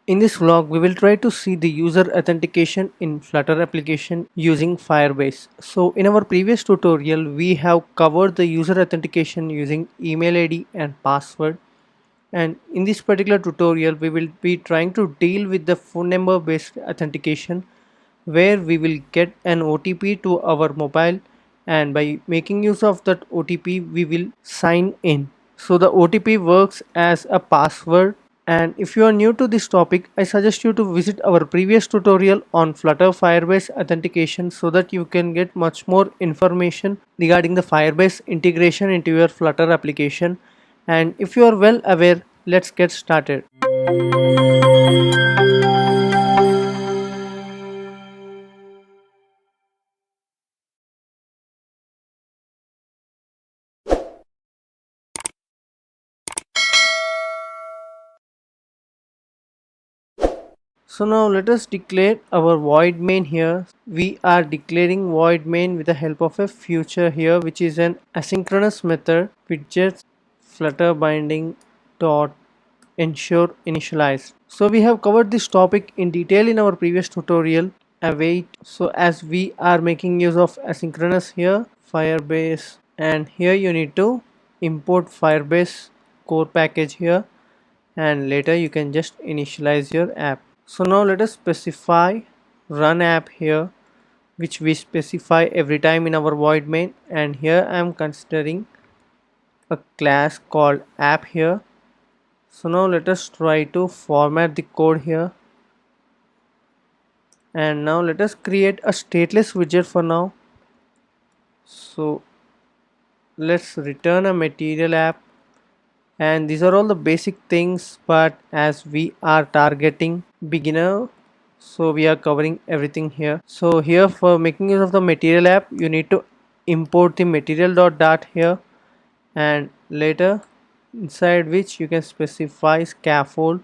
In this vlog, we will try to see the user authentication in Flutter application using Firebase. So in our previous tutorial, we have covered the user authentication using email ID and password. And in this particular tutorial, we will be trying to deal with the phone number based authentication where we will get an OTP to our mobile, and by making use of that OTP we will sign in. So the OTP works as a password, and if you are new to this topic, I suggest you to visit our previous tutorial on Flutter Firebase authentication so that you can get much more information regarding the Firebase integration into your Flutter application. And if you are well aware, let's get started. So now let us declare our void main here. We are declaring void main with the help of a future here, which is an asynchronous method widgets flutter binding dot ensure initialize. So we have covered this topic in detail in our previous tutorial. Await. So as we are making use of asynchronous here, Firebase, and here you need to import Firebase core package here, and later you can just initialize your app. So now let us specify run app here, which we specify every time in our void main, and here I am considering a class called app here. So now let us try to format the code here, and now let us create a stateless widget for now. So let's return a material app, and these are all the basic things, but as we are targeting beginner, so we are covering everything here. So here for making use of the material app, you need to import the material.dart here, and later inside which you can specify scaffold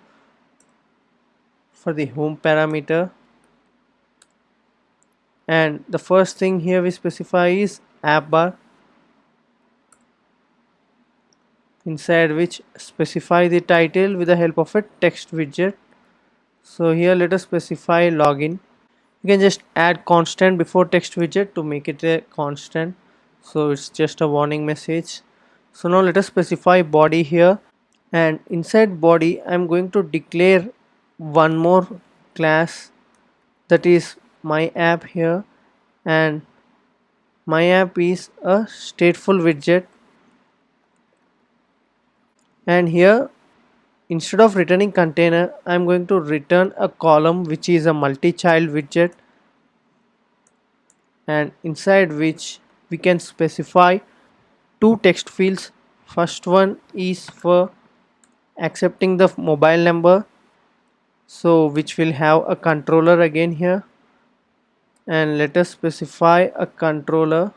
for the home parameter, and the first thing here we specify is app bar, inside which specify the title with the help of a text widget. So here let us specify login. You can just add constant before text widget to make it a constant, so it's just a warning message. So now let us specify body here, and inside body I'm going to declare one more class, that is my app here, and my app is a stateful widget, and here instead of returning container I'm going to return a column which is a multi-child widget, and inside which we can specify two text fields. First one is for accepting the mobile number, so which will have a controller again here, and let us specify a controller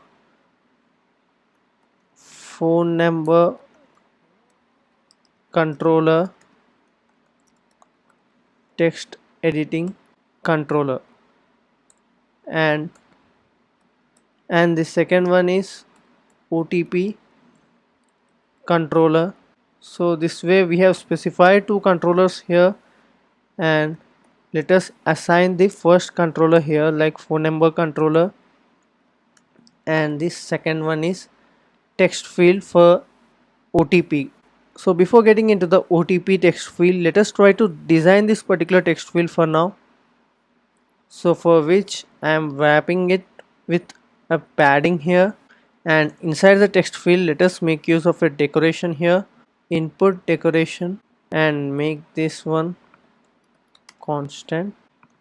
phone number controller text editing controller, and the second one is OTP controller. So this way we have specified two controllers here, and let us assign the first controller here like phone number controller, and this second one is text field for OTP. So before getting into the OTP text field, let us try to design this particular text field for now. So for which I am wrapping it with a padding here, and inside the text field let us make use of a decoration here, input decoration, and make this one constant,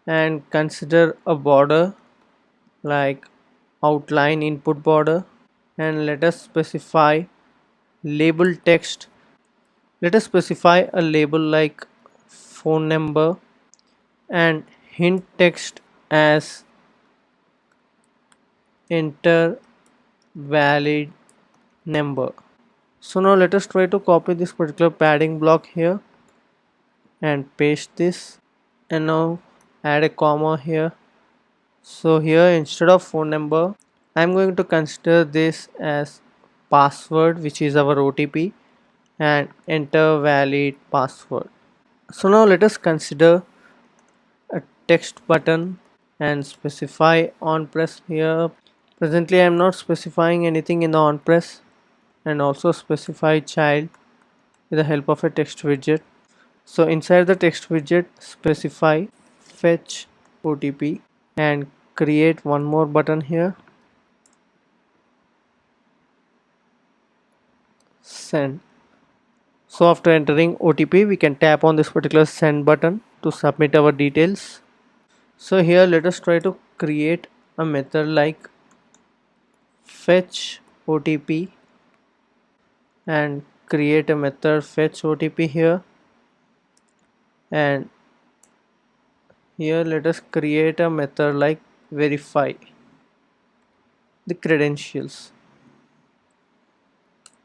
and consider a border like outline input border, and let us specify label text. Let us specify a label like phone number, and hint text as enter valid number. So now let us try to copy this particular padding block here and paste this, and now add a comma here. So here instead of phone number I'm going to consider this as password, which is our OTP, and enter valid password. So now let us consider text button and specify on press here. Presently I am not specifying anything in the on press, and also specify child with the help of a text widget. So inside the text widget specify fetch OTP and create one more button here, send. So after entering OTP we can tap on this particular send button to submit our details. So here let us try to create a method like fetch OTP and create a method fetch OTP here, and here let us create a method like verify the credentials.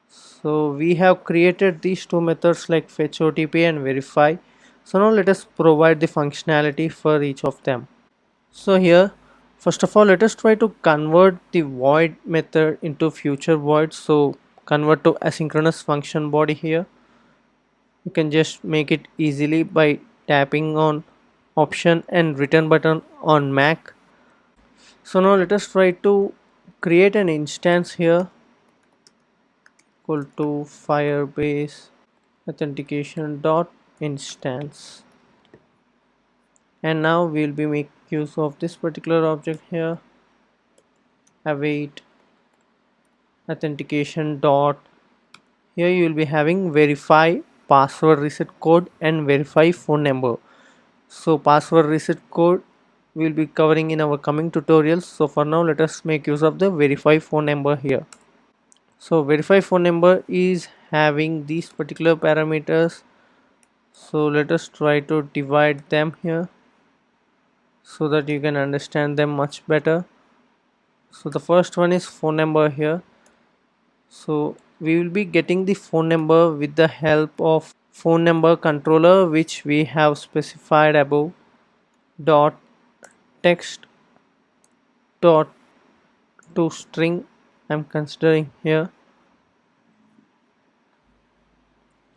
So we have created these two methods like fetch OTP and verify. So now let us provide the functionality for each of them. So here first of all let us try to convert the void method into future void. So convert to asynchronous function body here. You can just make it easily by tapping on option and return button on Mac. So now let us try to create an instance here equal to Firebase authentication dot instance, and now we'll be make use of this particular object here, await authentication dot. Here you will be having verify password reset code and verify phone number. So password reset code we'll be covering in our coming tutorials. So for now let us make use of the verify phone number here. So verify phone number is having these particular parameters. So let us try to divide them here so that you can understand them much better. So the first one is phone number here. So we will be getting the phone number with the help of phone number controller which we have specified above, dot text dot to string I'm considering here.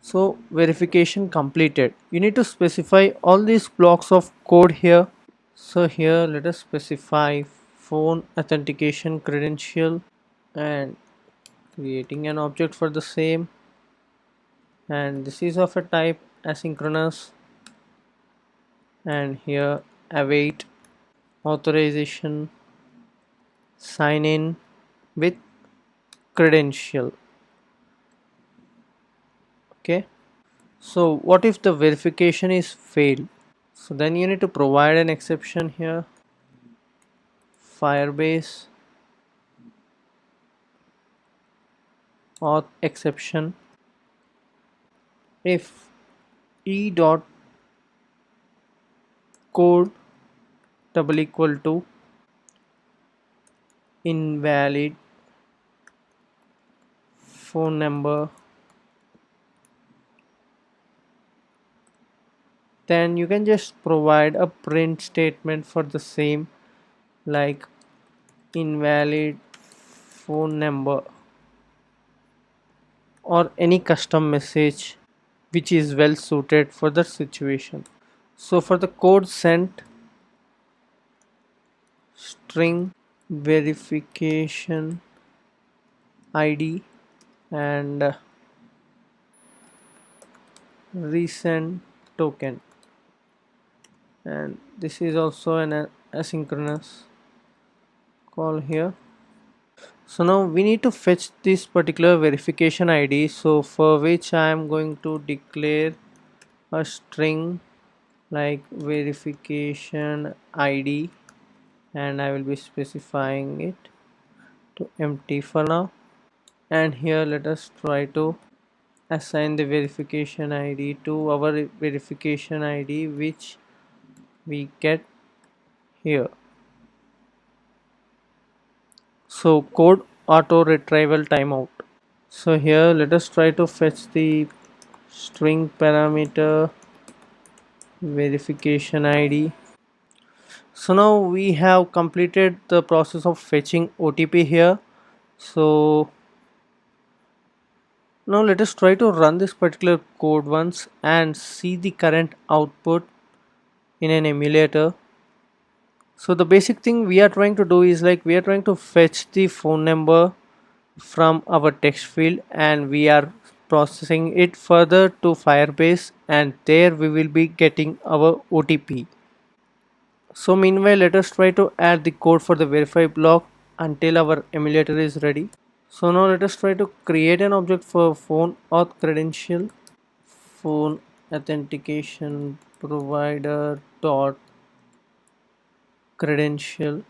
So verification completed. You need to specify all these blocks of code here. So here let us specify phone authentication credential and creating an object for the same, and this is of a type asynchronous, and here await authorization sign in with credential. Okay, so what if the verification is failed? So then you need to provide an exception here, Firebase auth exception if e dot code double equal to invalid phone number, then you can just provide a print statement for the same like invalid phone number or any custom message which is well suited for the situation. So for the code sent, string verification id and resend token, and this is also an asynchronous call here. So now we need to fetch this particular verification id, so for which I am going to declare a string like verification id, and I will be specifying it to empty for now. And here let us try to assign the verification id to our verification id which we get here. So code auto retrieval timeout. So here let us try to fetch the string parameter verification id. So now we have completed the process of fetching OTP here. So now let us try to run this particular code once and see the current output in an emulator. So the basic thing we are trying to do is like we are trying to fetch the phone number from our text field, and we are processing it further to Firebase, and there we will be getting our OTP. So meanwhile, let us try to add the code for the verify block until our emulator is ready. So now let us try to create an object for phone auth credential. Phone authentication provider dot credential.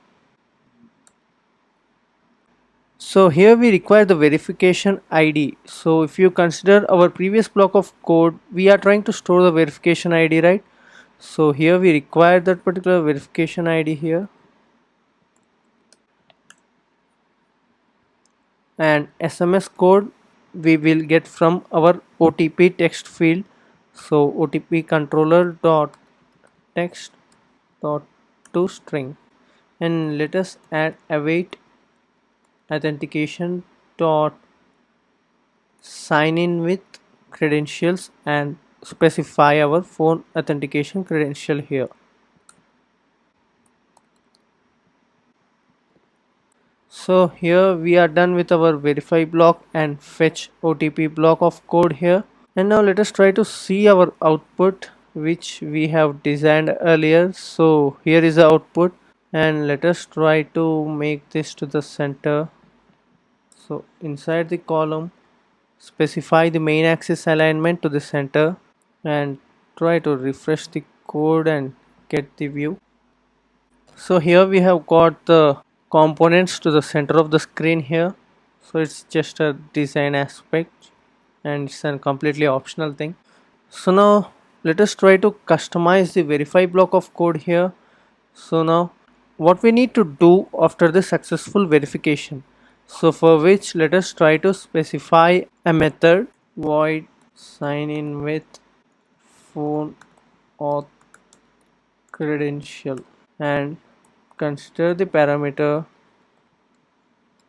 So here we require the verification ID. So if you consider our previous block of code, we are trying to store the verification ID, right? So here we require that particular verification ID here, and SMS code we will get from our OTP text field. So OTP controller dot text dot to string, and let us add await authentication dot sign in with credentials and specify our phone authentication credential here. So here we are done with our verify block and fetch OTP block of code here. And now let us try to see our output which we have designed earlier. So here is the output, and let us try to make this to the center. So inside the column, specify the main axis alignment to the center, and try to refresh the code and get the view. So here we have got the components to the center of the screen here. So it's just a design aspect, and it's a completely optional thing. So now let us try to customize the verify block of code here. So now what we need to do after the successful verification. So for which let us try to specify a method void sign in with phone auth credential, and consider the parameter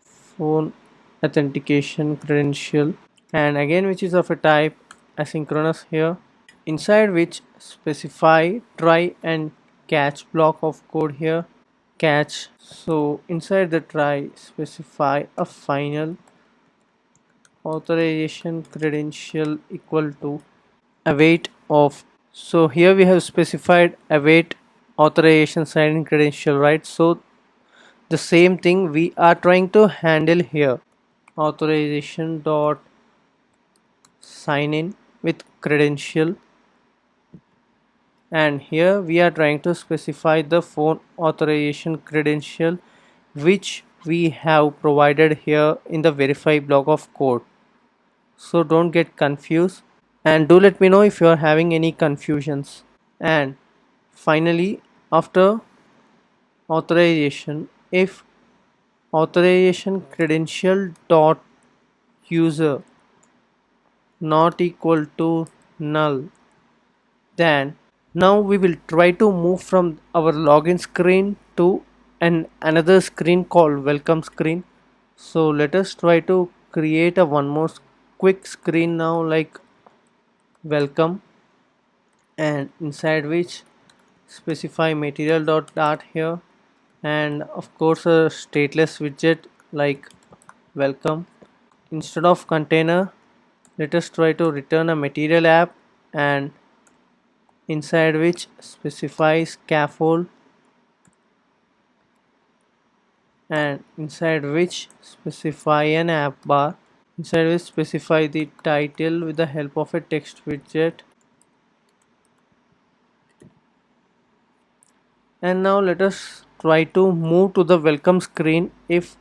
phone authentication credential, and again which is of a type asynchronous here, inside which specify try and catch block of code here. Catch, so inside the try specify a final authorization credential equal to await of. So here we have specified await authorization sign-in credential, right? So the same thing we are trying to handle here, authorization dot sign in with credential, and here we are trying to specify the phone authorization credential which we have provided here in the verify block of code. So don't get confused, and do let me know if you are having any confusions. And finally, after authorization, if authorization credential dot user not equal to null, then now we will try to move from our login screen to another screen called welcome screen. So let us try to create a one more quick screen now, like welcome, and inside which specify material dot dart here, and of course a stateless widget like welcome. Instead of container, let us try to return a material app, and inside which specify scaffold, and inside which specify an app bar, inside which specify the title with the help of a text widget. And now let us try to move to the welcome screen if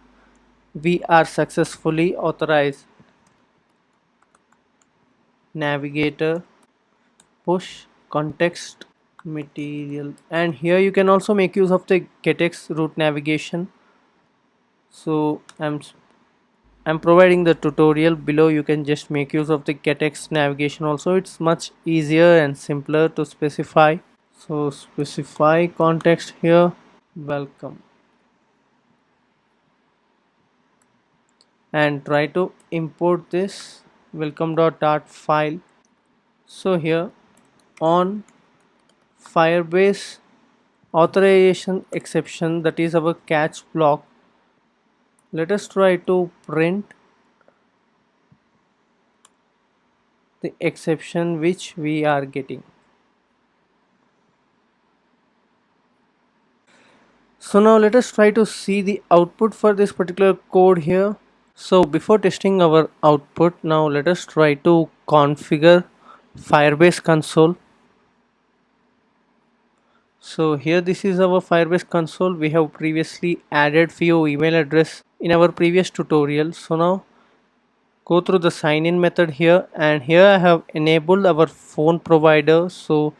we are successfully authorized. Navigator, push context material, and here you can also make use of the getx route navigation. So I'm providing the tutorial below. You can just make use of the getx navigation also. It's much easier and simpler to specify. So specify context here, welcome, and try to import this welcome.dart file. So here on Firebase authorization exception, that is our catch block. Let us try to print the exception which we are getting. So now let us try to see the output for this particular code here. So before testing our output, now let us try to configure Firebase console. So here this is our Firebase console. We have previously added few email address in our previous tutorial. So now go through the sign in method here, and here I have enabled our phone provider. So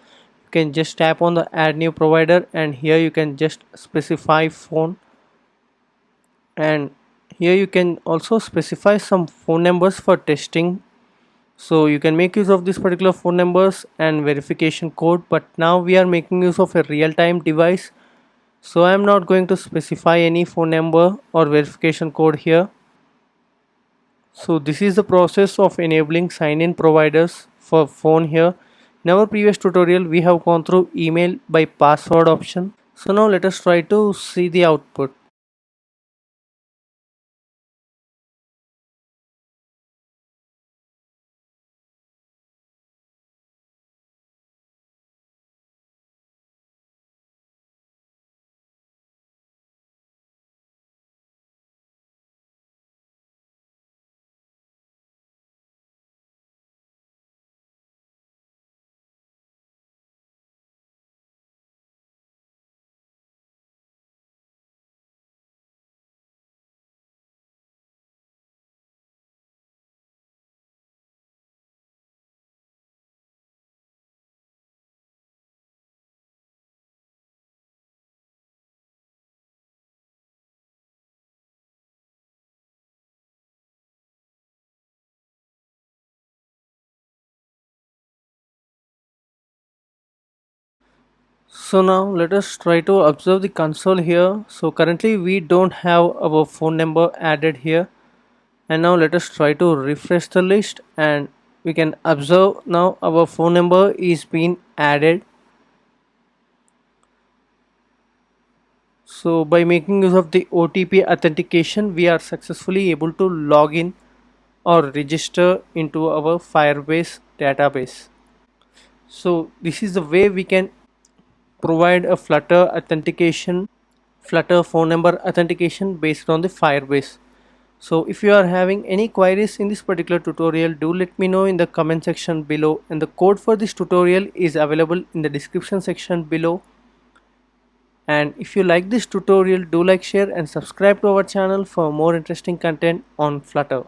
you can just tap on the add new provider, and here you can just specify phone, and here you can also specify some phone numbers for testing. So you can make use of this particular phone numbers and verification code, but now we are making use of a real-time device, so I am not going to specify any phone number or verification code here. So this is the process of enabling sign-in providers for phone here. In our previous tutorial we have gone through email by password option. So now let us try to see the output. So now let us try to observe the console here. So currently we don't have our phone number added here, and now let us try to refresh the list, and we can observe now our phone number is being added. So by making use of the OTP authentication, we are successfully able to log in or register into our Firebase database. So this is the way we can provide a Flutter phone number authentication based on the Firebase. So if you are having any queries in this particular tutorial, do let me know in the comment section below, and the code for this tutorial is available in the description section below. And if you like this tutorial, do like, share and subscribe to our channel for more interesting content on Flutter.